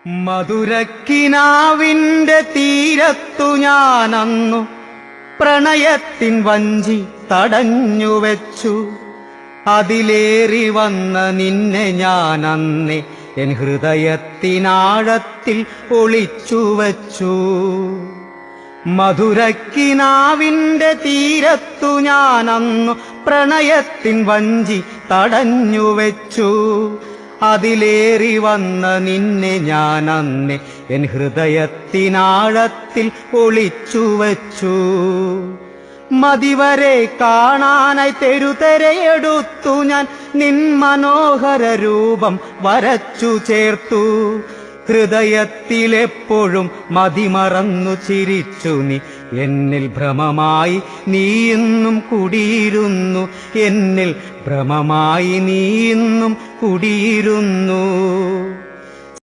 മധുരക്കിനാവിന്റെ തീരത്തു ഞാനന്നു പ്രണയത്തിൻ വഞ്ചി തടഞ്ഞുവെച്ചു. അതിലേറി വന്ന നിന്നെ ഞാനന്നേ എൻ ഹൃദയത്തിനാഴത്തിൽ ഒളിച്ചുവച്ചു. മധുരക്കിനാവിന്റെ തീരത്തു ഞാനന്നു പ്രണയത്തിൻ വഞ്ചി തടഞ്ഞുവെച്ചു. അതിലേറി വന്ന നിന്നെ ഞാനന്നേ എൻ ഹൃദയത്തിനാഴത്തിൽ ഒളിച്ചുവച്ചു. മതിവരെ കാണാനായി തെരുതെരയെടുത്തു ഞാൻ നിൻ മനോഹര രൂപം വരച്ചു ചേർത്തു. ഹൃദയത്തിലെപ്പോഴും മതിമറന്നു ചിരിച്ചു നീ. എന്നിൽ ഭ്രമമായി നീ ഇന്നും കുടിയിരുന്നു. എന്നിൽ ഭ്രമമായി നീ ഇന്നും കുടിയിരുന്നു.